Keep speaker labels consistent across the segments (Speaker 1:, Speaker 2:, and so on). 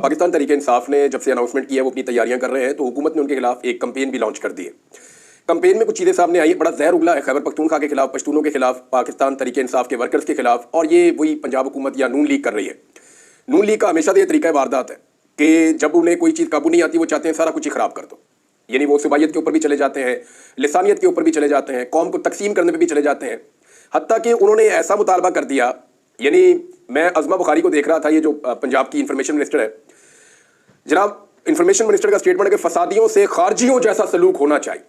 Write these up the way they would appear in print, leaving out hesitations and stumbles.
Speaker 1: پاکستان تحریک انصاف نے جب سے اناؤنسمنٹ کیا ہے وہ اپنی تیاریاں کر رہے ہیں، تو حکومت نے ان کے خلاف ایک کمپین بھی لانچ کر دی ہے۔ کمپین میں کچھ چیزیں سامنے آئی ہیں، بڑا زہر اگلا ہے خیبر پختونخوا کے خلاف، پشتونوں کے خلاف، پاکستان تحریک انصاف کے ورکرز کے خلاف، اور یہ وہی پنجاب حکومت یا نون لیگ کر رہی ہے۔ نون لیگ کا ہمیشہ سے یہ طریقہ واردات ہے کہ جب انہیں کوئی چیز قابو نہیں آتی وہ چاہتے ہیں سارا کچھ ہی خراب کر دو، یعنی وہ صوبائیت کے اوپر بھی چلے جاتے ہیں، لسانیت کے اوپر بھی چلے جاتے ہیں، قوم کو تقسیم کرنے پہ بھی چلے جاتے ہیں۔ حتیٰ کہ انہوں نے ایسا مطالبہ کر دیا، یعنی میں عظمہ بخاری کو دیکھ رہا تھا، یہ جو پنجاب کی انفارمیشن منسٹر ہے، جناب انفارمیشن منسٹر کا سٹیٹمنٹ ہے کہ فسادیوں سے خارجیوں جیسا سلوک ہونا چاہیے۔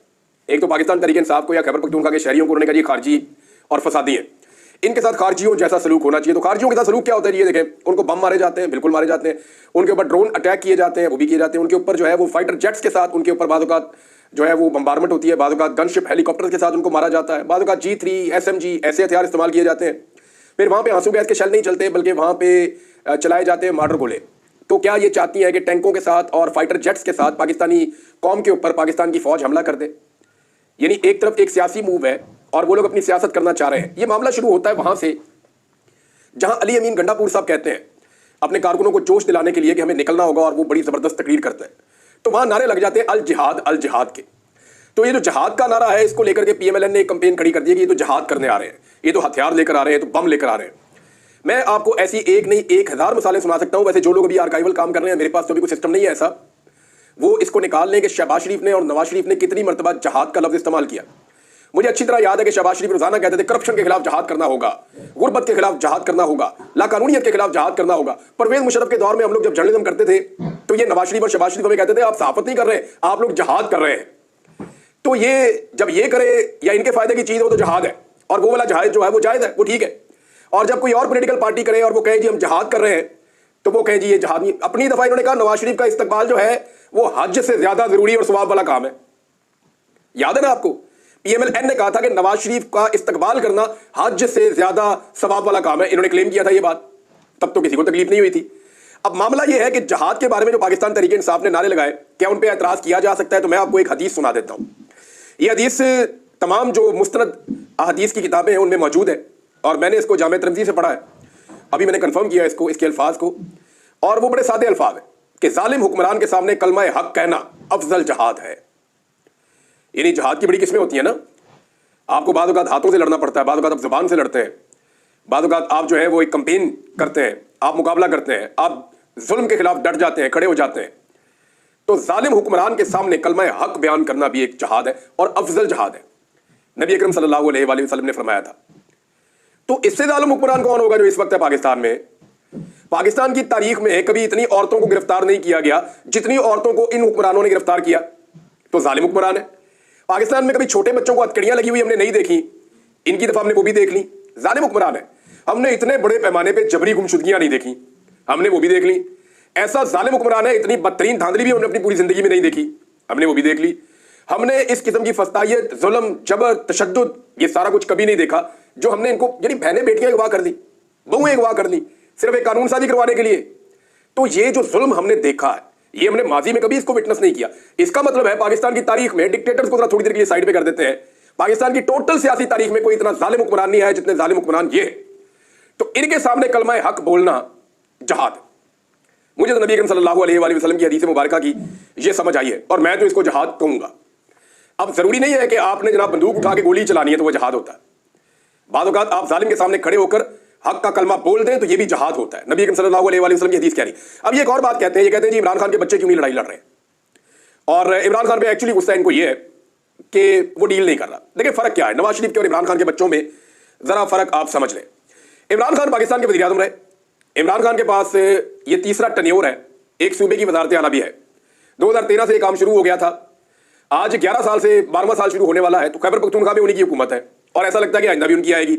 Speaker 1: ایک تو پاکستان تحریک انصاف کو یا خیبر پختونخوا کے شہریوں کو انہوں نے کہا یہ خارجی اور فسادی ہیں، ان کے ساتھ خارجیوں جیسا سلوک ہونا چاہیے۔ تو خارجیوں کے ساتھ سلوک کیا ہوتا ہے یہ دیکھیں، ان کو بم مارے جاتے ہیں، بالکل مارے جاتے ہیں، ان کے اوپر ڈرون اٹیک کیے جاتے ہیں، وہ بھی کیے جاتے ہیں، ان کے اوپر جو ہے وہ فائٹر جیٹس کے ساتھ ان کے اوپر بعض اوقات جو ہے وہ بمبارمنٹ ہوتی ہے، بعض اوقات گن شپ ہیلی کاپٹر کے ساتھ ان کو مارا جاتا ہے، بعض اوقات G3 SMG ایسے ہتھیار استعمال کیے جاتے ہیں۔ پھر وہاں پہ آنسو گیس کے شیل نہیں چلتے بلکہ وہاں پہ چلائے جاتے ہیں مارٹر گولے۔ تو کیا یہ چاہتی ہیں کہ ٹینکوں کے ساتھ اور فائٹر جیٹس کے ساتھ پاکستانی قوم کے اوپر پاکستان کی فوج حملہ کر دے؟ یعنی ایک طرف ایک سیاسی موو ہے اور وہ لوگ اپنی سیاست کرنا چاہ رہے ہیں۔ یہ معاملہ شروع ہوتا ہے وہاں سے جہاں علی امین گنڈا پور صاحب کہتے ہیں اپنے کارکنوں کو جوش دلانے کے لیے کہ ہمیں نکلنا ہوگا، اور وہ بڑی زبردست تقریر کرتے ہیں، تو وہاں نعرے لگ جاتے ہیں الجہاد الجہاد کے۔ تو یہ جو جہاد کا نعرہ ہے اس کو لے کر کے PMLN نے ایک کمپین کھڑی کر دی ہے کہ یہ تو جہاد کرنے آ رہے ہیں، یہ تو ہتھیار لے کر آ رہے ہیں، تو بم لے کر آ رہے ہیں۔ میں آپ کو ایسی ایک نہیں 1000 مثالیں سنا سکتا ہوں۔ ویسے جو لوگ ابھی آرکائیول کام کر رہے ہیں، میرے پاس تو ابھی کوئی سسٹم نہیں ہے ایسا، وہ اس کو نکال لیں کہ شہباز شریف نے اور نواز شریف نے کتنی مرتبہ جہاد کا لفظ استعمال کیا۔ مجھے اچھی طرح یاد ہے کہ شہباز شریف روزانہ کہتے تھے کرپشن کے خلاف جہاد کرنا ہوگا، غربت کے خلاف جہاد کرنا ہوگا، لاقانونیت کے خلاف جہاد کرنا ہوگا۔ پرویز مشرف کے دور میں ہم لوگ جب جرنلزم کرتے تھے تو یہ نواز شریف اور شہباز شریف ہمیں کہتے تھے آپ صحافت نہیں کر رہے، آپ لوگ جہاد کر رہے ہیں۔ تو یہ جب یہ کرے یا ان کے فائدے کی چیز ہو تو جہاد ہے، اور وہ والا جہاد جو ہے وہ جائز ہے، وہ ٹھیک ہے۔ اور جب کوئی اور پولیٹیکل پارٹی کرے اور وہ کہے جی ہم جہاد کر رہے ہیں تو وہ کہے جی یہ جہاد نہیں۔ اپنی دفعہ انہوں نے کہا نواز شریف کا استقبال جو ہے وہ حج سے زیادہ ضروری اور ثواب والا کام ہے، یاد ہے نا آپ کو؟ PMLN نے کہا تھا کہ نواز شریف کا استقبال کرنا حج سے زیادہ ثواب والا کام ہے، انہوں نے کلیم کیا تھا یہ بات، تب تو کسی کو تکلیف نہیں ہوئی تھی۔ اب معاملہ یہ ہے کہ جہاد کے بارے میں جو پاکستان تحریک انصاف نے نعرے لگائے، کیا ان پہ اعتراض کیا جا سکتا ہے؟ تو میں آپ کو ایک حدیث سنا دیتا ہوں۔ یہ حدیث تمام جو مستند احادیث کی کتابیں ہیں ان میں موجود ہے، اور میں نے اس کو جامع ترمذی سے پڑھا ہے، ابھی میں نے کنفرم کیا اس کے الفاظ کو، اور وہ بڑے سادے الفاظ ہیں کہ ظالم حکمران کے سامنے کلمہ حق کہنا افضل جہاد ہے۔ یعنی جہاد کی بڑی قسمیں ہوتی ہیں نا، آپ کو بعض اوقات ہاتھوں سے لڑنا پڑتا ہے، بعض اوقات آپ زبان سے لڑتے ہیں، بعض اوقات آپ جو ہے وہ ایک کمپین کرتے ہیں، آپ مقابلہ کرتے ہیں، آپ ظلم کے خلاف ڈٹ جاتے ہیں، کھڑے ہو جاتے ہیں۔ تو ظالم حکمران کے سامنے کلمہ حق بیان کرنا بھی ایک جہاد ہے اور افضل جہاد ہے، نبی اکرم صلی اللہ علیہ وآلہ وسلم نے فرمایا تھا۔ تو اس سے ظالم حکمران کون ہوگا جو اس وقت ہے پاکستان میں؟ پاکستان کی تاریخ میں کبھی اتنی عورتوں کو گرفتار نہیں کیا گیا جتنی عورتوں کو ان حکمرانوں نے گرفتار کیا، تو ظالم حکمران ہے۔ پاکستان میں کبھی چھوٹے بچوں کو ہتھکڑیاں لگی ہوئی ہم نے نہیں دیکھی، ان کی دفعہ ہم نے وہ بھی دیکھ لی، ظالم حکمران ہے۔ ہم نے اتنے بڑے پیمانے پہ جبری گمشدگیاں نہیں دیکھی، ہم نے وہ بھی دیکھ لی، ایسا ظالم حکمران ہے۔ اتنی بدترین دھاندلی بھی ہم نے اپنی پوری زندگی میں نہیں دیکھی، ہم نے وہ بھی دیکھ لی۔ ہم نے اس قسم کی فسطائیت، ظلم، جبر، تشدد، یہ سارا کچھ کبھی نہیں دیکھا جو ہم نے ان کو، یعنی بہنیں بیٹیاں اغوا کر دی، بہویں اغوا کر دی صرف ایک قانون سازی کروانے کے لیے۔ تو یہ جو ظلم ہم نے دیکھا ہے یہ ہم نے ماضی میں کبھی اس کو وٹنس نہیں کیا۔ اس کا مطلب ہے پاکستان کی تاریخ میں ڈکٹیٹرز کو ذرا تھوڑی دیر کے لیے سائڈ پہ کر دیتے ہیں، پاکستان کی ٹوٹل سیاسی تاریخ میں کوئی اتنا ظالم حکمران نہیں ہے جتنے ظالم حکمران یہ ہے۔ تو ان کے سامنے کلمہ حق بولنا جہاد ہے۔ مجھے تو نبی اکرم صلی اللہ علیہ وآلہ وسلم کی حدیث مبارکہ کی یہ سمجھ آئی ہے، اور میں تو اس کو جہاد کہوں گا۔ اب ضروری نہیں ہے کہ آپ نے جناب بندوق اٹھا کے گولی چلانی ہے تو وہ جہاد ہوتا ہے، بعض اوقات آپ ظالم کے سامنے کھڑے ہو کر حق کا کلمہ بول دیں تو یہ بھی جہاد ہوتا ہے، نبی اکرم صلی اللہ علیہ وآلہ وسلم کی حدیث کہہ رہی۔ اب یہ ایک اور بات کہتے ہیں، یہ کہتے ہیں جی عمران خان کے بچے کیوں نہیں لڑائی لڑ رہے ہیں، اور عمران خان پہ ایکچولی غصہ ان کو یہ ہے کہ وہ ڈیل نہیں کر رہا۔ دیکھیں فرق کیا ہے نواز شریف کے اور عمران خان کے بچوں میں، ذرا فرق آپ سمجھ لیں۔ عمران خان پاکستان کے وزیر اعظم رہے، عمران خان کے پاس یہ تیسرا ٹنیور ہے، ایک صوبے کی وزارت اعلیٰ بھی ہے، 2013 سے یہ کام شروع ہو گیا تھا، آج 11 سال سے 12واں سال شروع ہونے والا ہے۔ تو خیبر پختونخوا میں انہی کی حکومت ہے اور ایسا لگتا ہے کہ آئندہ بھی ان کی آئے گی۔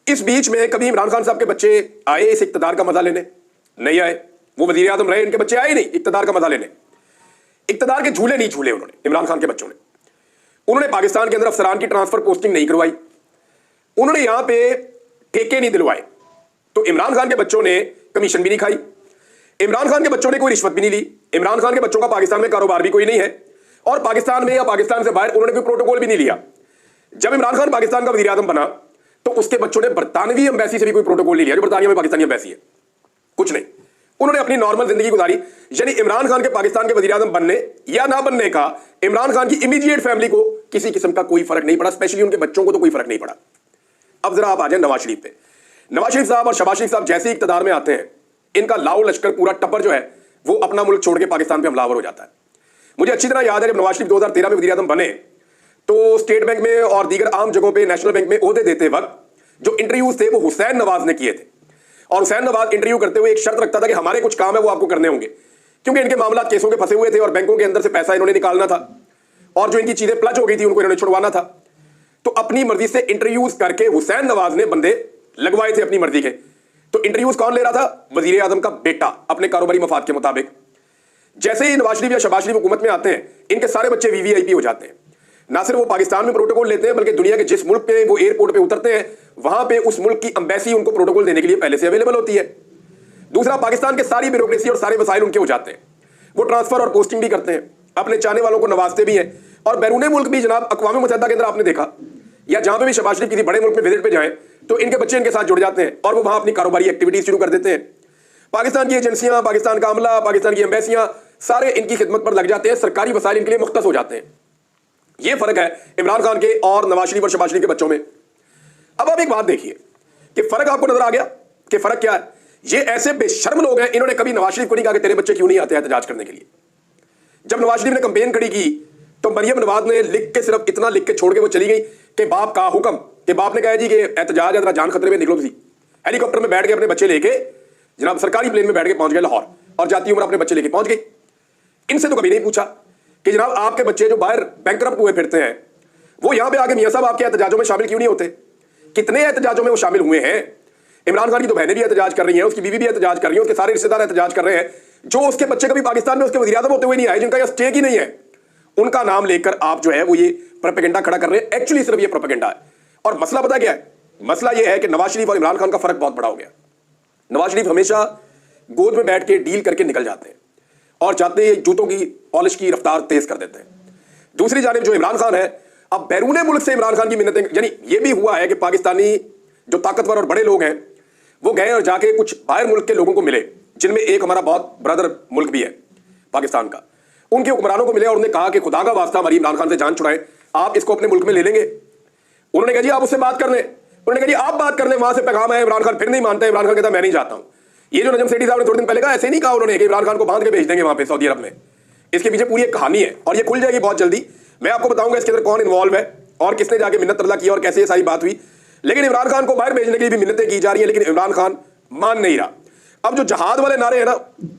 Speaker 1: اس بیچ میں کبھی عمران خان صاحب کے بچے آئے اس اقتدار کا مزہ لینے؟ نہیں آئے، وہ وزیر اعظم رہے، ان کے بچے آئے نہیں اقتدار کا مزہ لینے، اقتدار کے جھولے نہیں جھولے انہوں نے، عمران خان کے بچوں نے۔ انہوں نے پاکستان کے اندر افسران کی ٹرانسفر پوسٹنگ نہیں کروائی، انہوں نے یہاں پہ ٹھیکے نہیں دلوائے، تو عمران خان کے بچوں نے کمیشن بھی نہیں کھائی، عمران خان کے بچوں نے کوئی رشوت بھی نہیں لی، عمران خان کے بچوں کا پاکستان میں کاروبار بھی کوئی نہیں ہے، اور پاکستان میں یا پاکستان سے باہر انہوں نے کوئی پروٹوکول بھی نہیں لیا۔ جب عمران خان پاکستان کا وزیر اعظم بنا تو اس کے بچوں نے برطانوی ایمبیسی سے بھی کوئی پروٹوکول نہیں لیا، جو برطانیہ میں پاکستانی ایمبیسی ہے، کچھ نہیں۔ उन्होंने अपनी नॉर्मल जिंदगी गुजारी। यानी इमरान खान के पाकिस्तान के वजीर आजम बनने या ना बनने का इमरान खान की इमीडिएट फैमिली को किसी किस्म का कोई फर्क नहीं पड़ा, स्पेशली उनके बच्चों को तो कोई फर्क नहीं पड़ा। अब जरा आप आ जाए नवाज शरीफ पे। नवाज शरीफ साहब और शहबाज शरीफ साहब जैसे ही इक्तदार में आते हैं, इनका लाओ लश्कर पूरा टब्बर जो है वो अपना मुल्क छोड़ के पाकिस्तान पे हमलावर हो जाता है। मुझे अच्छी तरह याद है जब नवाज शरीफ 2013 में वजीर आजम बने तो स्टेट बैंक में और दीगर आम जगहों पे नेशनल बैंक में ओहदे देते वक्त जो इंटरव्यूज थे वो हुसैन नवाज ने किए थे। और हुसैन नवाज इंटरव्यू करते हुए एक शर्त रखता था कि हमारे कुछ काम है वो आपको करने होंगे, क्योंकि इनके मामला केसों के फंसे हुए थे और बैंकों के अंदर से पैसा इन्होंने निकालना था और जो इनकी चीजें प्लज हो गई थी उनको इन्होंने छुड़वाना था। तो अपनी मर्जी से इंटरव्यूज करके हुसैन नवाज ने बंदे लगवाए थे अपनी मर्जी के। तो इंटरव्यूज कौन ले रहा था? वजीर आजम का बेटा, अपने कारोबारी मफाद के मुताबिक। जैसे ही नवाज शरीफ या शहबाज शरीफ हुकूमत में आते हैं, इनके सारे बच्चे वीवीआईपी हो जाते हैं। ना सिर्फ वो पाकिस्तान में प्रोटोकॉल लेते हैं बल्कि दुनिया के जिस मुल्क पे वो एयरपोर्ट पे उतरते हैं वहां पे उस मुल्क की एम्बेसी उनको प्रोटोकॉल देने के लिए पहले से अवेलेबल होती है। दूसरा, पाकिस्तान के सारी ब्यूरोक्रेसी और सारे वसाइल उनके हो जाते हैं। वो ट्रांसफर और पोस्टिंग भी करते हैं, अपने चाहने वालों को नवाजते भी हैं। और बैरून मुल्क भी जनाब अक़वाम मुत्तहिदा के अंदर आपने देखा या जहां पे भी शहबाज शरीफ किसी बड़े मुल्क में विजिट पे जाएं तो इनके बच्चे इनके साथ जुड़ जाते हैं और वो वहां अपनी कारोबारी एक्टिविटीज शुरू कर देते हैं। पाकिस्तान की एजेंसियां, पाकिस्तान का अमला, पाकिस्तान की एम्बेसियां सारे इनकी खिदमत पर लग जाते हैं, सरकारी वसाइल इनके लिए मुख्तस हो जाते हैं। यह फर्क है इमरान खान के और नवाज शरीफ और शहबाज शरीफ के बच्चों में। अब आप एक बात देखिए कि फर्क आपको नजर आ गया कि फर्क क्या है। ये ऐसे बेशर्म लोग हैं, इन्होंने कभी नवाज शरीफ को नहीं कहा कि तेरे बच्चे क्यों नहीं आते एहतजाज करने के लिए। जब नवाज शरीफ ने कैंपेन खड़ी की तो मरियम नवाज ने लिख के सिर्फ इतना लिख के छोड़ के वो चली गई कि बाप का हुक्म, कि बाप ने कहा जी कि एहतजाज है, जरा जान खतरे में निकलो। किसी हेलीकॉप्टर में बैठ के अपने बच्चे लेके जनाब सरकारी प्लेन में बैठ के पहुंच गए लाहौर और जाती उम्र अपने बच्चे लेके पहुंच गई। इनसे तो कभी नहीं पूछा कि जनाब आपके बच्चे जो बाहर बैंकरप्ट हुए फिरते हैं वो यहां पे आके मियां साहब आपके एहतजाजों में शामिल क्यों नहीं होते? कितने एहतजाजों में वो शामिल हुए हैं। इमरान खान की तो बहनें भी एहतजाज कर रही हैं, उसकी बीवी भी एहतजाज कर रही है, उसके सारे रिश्तेदार एहतजाज कर रहे हैं। जो उसके बच्चे कभी पाकिस्तान में उसके वज़ीर आज़म होते हुए नहीं आए, जिनका यह स्टेक ही नहीं है, उनका नाम लेकर आप जो है वो ये प्रोपेगेंडा खड़ा कर रहे हैं। एक्चुअली सिर्फ ये प्रोपेगेंडा है। और मसला पता क्या है? मसला ये है कि नवाज शरीफ और इमरान खान का फर्क बहुत बड़ा हो गया। नवाज शरीफ हमेशा गोद में बैठ के डील करके निकल जाते हैं और चाहते हैं जूतों की पॉलिश की रफ्तार तेज कर देते हैं। दूसरी जानिब जो इमरान खान है, अब बैरून मुल्क से इमरान खान की मिन्नतें, यानी ये भी हुआ है कि पाकिस्तानी जो ताकतवर और बड़े लोग हैं वो गए और जाके कुछ बाहर मुल्क के लोगों को मिले, जिनमें एक हमारा बहुत ब्रदर मुल्क भी है पाकिस्तान का। उनके हुक्मरानों को मिले और उन्होंने कहा कि खुदा का वास्ता हमारी इमरान खान से जान छुड़ाएं, आप इसको अपने मुल्क में ले लेंगे? उन्होंने कहा जी आप उससे बात कर लें। उन्होंने कहा जी आप बात कर लें, वहां से पैगाम है। इमरान खान फिर नहीं मानता। इमरान खान कहता मैं नहीं जाता हूं। ये जो नजम सेठी साहब ने थोड़े दिन पहले कहा, ऐसे नहीं कहा उन्होंने कि इमरान खान को बांध के भेज देंगे वहां पे सऊदी अरब में। इसके पीछे पूरी एक कहानी है और ये खुल जाएगी बहुत जल्दी। मैं आपको बताऊंगा इसके अंदर कौन इन्वॉल्व है और किसने जाके मिन्नत तरला की और कैसे ये सारी बात हुई। लेकिन इमरान खान को बाहर भेजने के लिए भी मिन्नतें की जा रही है, लेकिन इमरान खान मान नहीं रहा। अब जो जहाद वाले नारे हैं ना,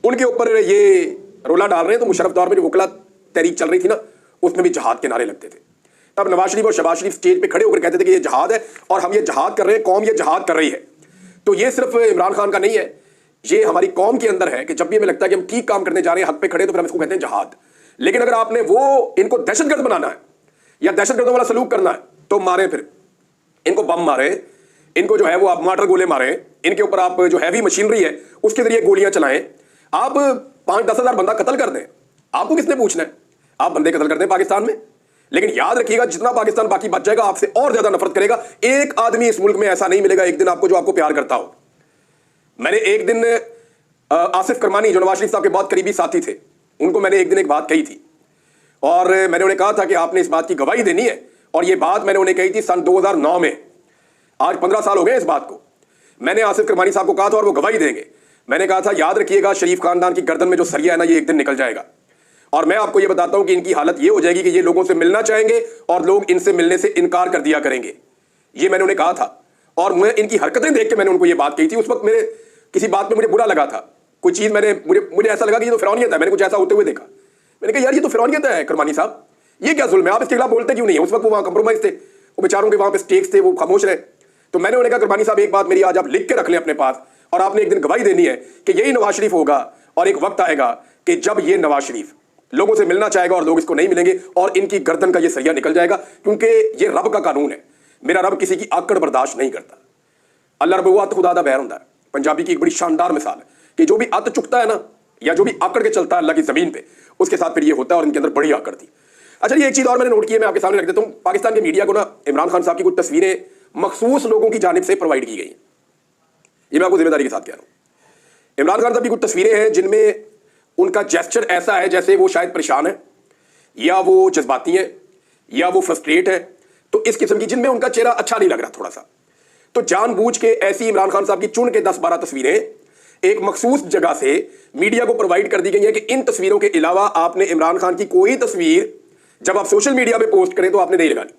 Speaker 1: उनके ऊपर ये रोला डाल रहे हैं। तो मुशर्रफ दौर में जो वकला तहरीक चल रही थी ना, उसमें भी जहाद के नारे लगते थे। तब नवाज शरीफ और शहबाज शरीफ स्टेज पे खड़े होकर कहते थे कि ये जहाद है और हम ये जहाद कर रहे हैं, कौम ये जहाद कर रही है। तो ये सिर्फ इमरान खान का नहीं है, ये हमारी कौम के अंदर है कि जब भी हमें लगता है कि हम ठीक काम करने जा रहे हैं, हक पे खड़े, तो फिर हम इसको कहते हैं जहाद। लेकिन अगर आपने वो इनको दहशतगर्द बनाना है या दहशतगर्दों वाला सलूक करना है तो मारे, फिर इनको बम मारे, इनको जो है वो आप मार्टर गोले मारें, इनके ऊपर आप जो हैवी मशीनरी है उसके जरिए गोलियां चलाएं, आप 5-10 हजार बंदा कत्ल कर दें। आपको किसने पूछना है? आप बंदे कत्ल कर दें पाकिस्तान में। लेकिन याद रखिएगा, जितना पाकिस्तान बाकी बच जाएगा आपसे और ज्यादा नफरत करेगा। एक आदमी इस मुल्क में ऐसा नहीं मिलेगा एक दिन आपको जो आपको प्यार करता हो। मैंने एक दिन आसिफ करमानी जो नवाज शरीफ साहब के बहुत करीबी साथी थे, उनको मैंने एक दिन एक बात कही थी और मैंने उन्हें कहा था कि आपने इस बात की गवाही देनी है। और ये बात मैंने उन्हें कही थी सन 2009 में। आज 15 साल हो गए इस बात को। मैंने आसिफ करमानी साहब को कहा था और वो गवाही देंगे। मैंने कहा था याद रखिएगा, शरीफ खानदान की गर्दन में जो सरिया है ना, ये एक दिन निकल जाएगा। और मैं आपको ये बताता हूं कि इनकी हालत ये हो जाएगी कि ये लोगों से मिलना चाहेंगे और लोग इनसे मिलने से इनकार कर दिया करेंगे। ये मैंने उन्हें कहा था और मैं इनकी हरकतें देख के मैंने उनको ये बात कही थी। उस वक्त मेरे किसी बात पे मुझे बुरा लगा था, कोई चीज मुझे ऐसा लगा कि ये तो फिरौनियत है। मैंने कुछ ऐसा होते हुए देखा। मैंने कहा यार ये तो फिरौनियत है करमानी साहब, ये क्या जुल्म है, आप इसके खिलाफ बोलते क्यों नहीं है? उस वक्त वो वहां कंप्रोमाइज थे, वो बेचारों के वहां पे स्टेक्स थे, वो खामोश रहे। तो मैंने उन्हें कहा करमानी साहब एक बात मेरी आज आप लिख के रख लें अपने पास, और आपने एक दिन गवाही देनी है कि यही नवाज शरीफ होगा और एक वक्त आएगा कि जब ये नवाज शरीफ लोगों से मिलना चाहेगा और लोग इसको नहीं मिलेंगे और इनकी गर्दन का ये सरिया निकल जाएगा। क्योंकि ये रब का कानून है। मेरा रब किसी की आकड़ बर्दाश्त नहीं करता। अल्लाह रब वो अत खुदा दा बैर होता है। पंजाबी की एक बड़ी शानदार मिसाल है कि जो भी अत चुकता है ना, या जो भी आकड़ के चलता है अल्लाह की जमीन पे, उसके साथ फिर ये होता है। और इनके अंदर बड़ी आकड़ थी। अच्छा, ये एक चीज और मैंने नोट की है, मैं आपके सामने रख देता हूं। पाकिस्तान के मीडिया को ना इमरान खान साहब की कुछ तस्वीरें मखसूस लोगों की जानिब से प्रोवाइड की गई। ये मैं आपको जिम्मेदारी के साथ कह रहा हूं। इमरान खान साहब की कुछ तस्वीरें हैं जिनमें उनका जेस्चर ऐसा है जैसे वो शायद परेशान है, या वो जज्बाती है, या वो फ्रस्ट्रेट है। तो इस किस्म की जिनमें उनका चेहरा अच्छा नहीं लग रहा थोड़ा सा, तो जानबूझ के ऐसी इमरान खान साहब की चुन के 10-12 तस्वीरें एक मखसूस जगह से मीडिया को प्रोवाइड कर दी गई है कि इन तस्वीरों के अलावा आपने इमरान खान की कोई तस्वीर जब आप सोशल मीडिया पे पोस्ट करें तो आपने नहीं लगानी।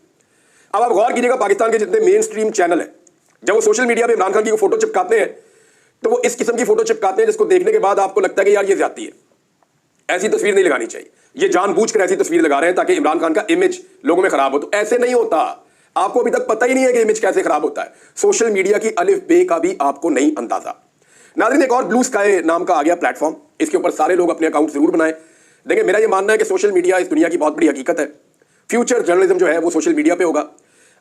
Speaker 1: अब आप गौर कीजिएगा, पाकिस्तान के जितने मेन स्ट्रीम चैनल है, जब वो सोशल मीडिया पे इमरान खान की फोटो चिपकाते हैं तो वो इस किस्म की फोटो चिपकाते हैं जिसको देखने के बाद आपको लगता है कि यार ये ज्यादती है, ऐसी तस्वीर नहीं लगानी चाहिए। ये जानबूझकर ऐसी तस्वीर लगा रहे हैं ताकि इमरान खान का इमेज लोगों में खराब हो। तो ऐसे नहीं होता, आपको अभी तक पता ही नहीं है कि इमेज कैसे खराब होता है। सोशल मीडिया की अलिफ बे का भी आपको नहीं अंदाजा। नाज़रीन, एक और ब्लू स्काई नाम का आ गया प्लेटफॉर्म, इसके ऊपर सारे लोग अपने अकाउंट जरूर बनाएं। देखिए, मेरा ये मानना है कि सोशल मीडिया इस दुनिया की बहुत बड़ी हकीकत है। फ्यूचर जर्नलिज्म जो है वो सोशल मीडिया पे होगा।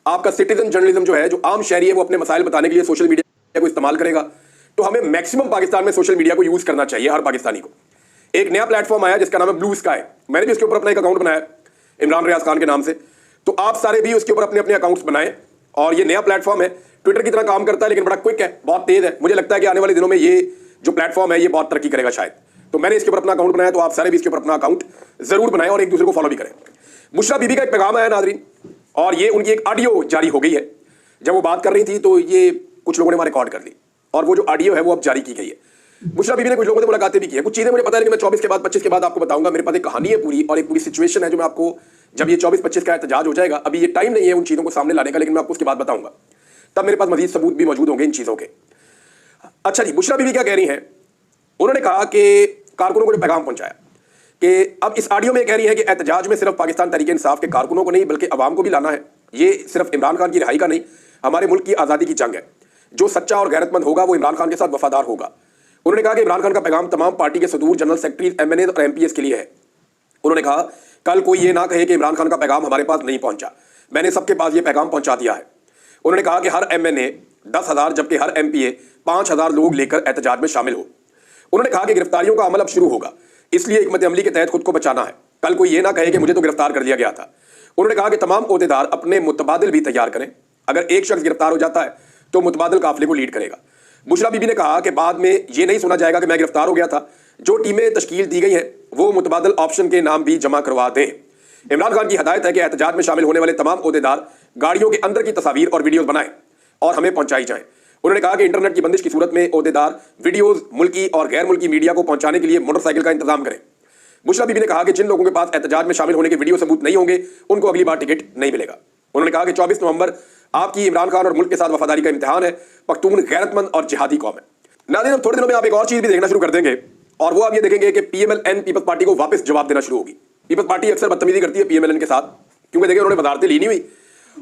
Speaker 1: आपका सिटीजन जर्नलिज्म जो है, जो आम शहरी है, वो अपने मसाइल बताने के लिए सोशल मीडिया को इस्तेमाल करेगा। तो हमें मैक्सिमम पाकिस्तान में सोशल मीडिया को यूज करना चाहिए, हर पाकिस्तानी को। एक नया प्लेटफॉर्म आया जिसका नाम है ब्लू स्काई। मैंने भी उसके ऊपर अपना एक अकाउंट बनाया इमरान रियाज खान के नाम से, तो आप सारे भी उसके ऊपर अपने अपने अकाउंट्स बनाएं। और ये नया प्लेटफॉर्म है, ट्विटर की तरह काम करता है लेकिन बड़ा क्विक है, बहुत तेज है। मुझे लगता है कि आने वाले दिनों में ये जो प्लेटफॉर्म है ये बहुत तरक्की करेगा शायद। तो मैंने इसके ऊपर अपना अकाउंट बनाया, तो आप सारे भी इसके ऊपर अपना अकाउंट जरूर बनाएं और एक दूसरे को फॉलो भी करें। बुशरा बीबी का एक पैगाम आया नाज़रीन, और ये उनकी एक ऑडियो जारी हो गई है। जब वो बात कर रही थी तो ये कुछ लोगों ने वहां रिकॉर्ड कर ली, और वो जो ऑडियो है वो अब जारी की गई है। बुशरा बीबी ने कुछ लोगों से मुलाकातें भी की है, कुछ चीजें मुझे पता है लेकिन मैं 24 के बाद 25 के बाद आपको बताऊंगा। मेरे पास एक कहानी है पूरी, और एक पूरी सिचुएशन है जो मैं आपको, जब ये 24-25 का एहतजाज हो जाएगा, अभी ये टाइम नहीं है उन चीजों को सामने लाने का, लेकिन मैं आपको उसके बाद बताऊंगा, तब मेरे पास मजीद सबूत भी मौजूद होंगे इन चीजों के। अच्छा जी, बुशरा बीबी क्या कह रही हैं? उन्होंने कहा कि कारकुनों को जो पैगाम पहुंचाया कि अब इस ऑडियो में कह रही है कि एहतजाज में सिर्फ पाकिस्तान तहरीक इंसाफ के कारकुनों को नहीं बल्कि अवाम को भी लाना है। ये सिर्फ इमरान खान की रिहाई का नहीं, हमारे मुल्क की आज़ादी की जंग है। जो सच्चा और गैरतमंद होगा वो इमरान खान के साथ वफादार होगा। उन्होंने कहा कि इमरान खान का पैगाम तमाम पार्टी के सदूर, जनरल सेक्रेटरी, MNA और MPs के लिए है। उन्होंने कहा कल कोई ये ना कहे कि इमरान खान का पैगाम हमारे पास नहीं पहुंचा, मैंने सबके पास ये पैगाम पहुंचा दिया है। उन्होंने कहा कि हर MNA 10,000 जबकि हर MPA 5,000 लोग लेकर एहतजाज में शामिल हो। उन्होंने कहा कि गिरफ्तारियों का अमल अब शुरू होगा, इसलिए हिकमत अमली के तहत खुद को बचाना है। कल कोई ये ना कहे कि मुझे तो गिरफ्तार कर दिया गया था। उन्होंने कहा कि तमाम ओहदेदार अपने मुतबादिल भी तैयार करें, अगर एक शख्स गिरफ्तार हो जाता है तो मुतबादिल काफिले को लीड करेगा। बुशरा बीबी ने कहा कि बाद में ये नहीं सुना जाएगा कि मैं गिरफ्तार हो गया था। जो टीमें तश्कील दी गई हैं वो मुतबादिल ऑप्शन के नाम भी जमा करवा दें। इमरान खान की हदायत है कि एहतजाज में शामिल होने वाले तमाम ओहदेदार गाड़ियों के अंदर की तस्वीर और वीडियोज बनाएं और हमें पहुंचाई जाएं। उन्होंने कहा कि इंटरनेट की बंदिश की सूरत में ओहदेदार वीडियोज मुल्की और गैर मुल्की मीडिया को पहुंचाने के लिए मोटरसाइकिल का इंतजाम करें। बुशरा बीबी ने कहा कि जिन लोगों के पास एहतजाज में शामिल होने के वीडियो सबूत नहीं होंगे उनको अगली बार टिकट नहीं मिलेगा। उन्होंने कहा कि 24 नवंबर आपकी इमरान खान और मुल्क के साथ वफादारी का इम्तिहान है। पख्तून गैरतमंद और जिहादी कौम है। नाज़रीन, थोड़े दिनों में आप एक और चीज भी देखना शुरू कर देंगे, और वो आप ये देखेंगे कि PMLN पीपल्स पार्टी को वापस जवाब देना शुरू होगी। पीपल्स पार्टी अक्सर बदतमीजी करती है PMLN के साथ, क्योंकि देखिए उन्होंने वजारतें ली नहीं हुई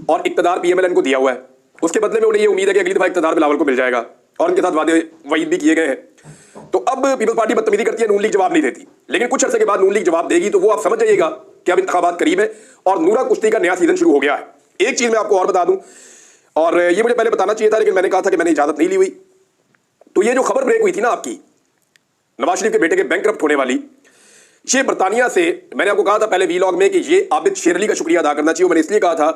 Speaker 1: और इक्तदार PMLN को दिया हुआ है। उसके बदले में उन्हें ये उम्मीद है कि अगली दफा इक्तदार बिलावल को मिल जाएगा, और उनके साथ वादे वईद भी किए गए हैं। तो अब पीपल्स पार्टी बदतमीजी करती है, नून लीग जवाब नहीं देती, लेकिन कुछ अर्से के बाद नून लीग जवाब देगी। तो वो आप समझ जाइएगा कि अब इंतखाबात करीब है और नूरा कुश्ती का नया सीजन शुरू हो गया है। एक चीज मैं आपको और बता दूं, और ये मुझे पहले बताना चाहिए था लेकिन मैंने कहा था कि मैंने इजाजत नहीं ली हुई। तो ये जो खबर ब्रेक हुई थी ना आपकी नवाज शरीफ के बेटे के बैंकरप्ट होने वाली, ये बरतानिया से, मैंने आपको कहा था पहले वीलॉग में कि ये आबिद शेर अली का शुक्रिया अदा करना चाहिए। मैंने इसलिए कहा था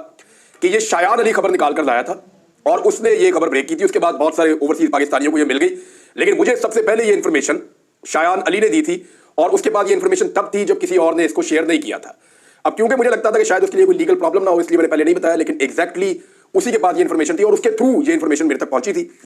Speaker 1: कि ये शायान अली खबर निकाल कर लाया था और उसने ये खबर ब्रेक की थी। उसके बाद बहुत सारे ओवरसीज पाकिस्तानियों को ये मिल गई, लेकिन मुझे सबसे पहले ये इन्फॉर्मेशन शायान अली ने दी थी, और उसके बाद ये इन्फॉर्मेशन तब थी जब किसी और ने इसको शेयर नहीं किया था। अब क्योंकि मुझे लगता था कि शायद उसके लिए कोई लीगल प्रॉब्लम ना हो, इसलिए मैंने पहले नहीं बताया, लेकिन एग्जैक्टली उसी के बाद ये इन्फॉर्मेशन थी और उसके थ्रू ये इन्फॉर्मेशन मेरे तक पहुंची थी।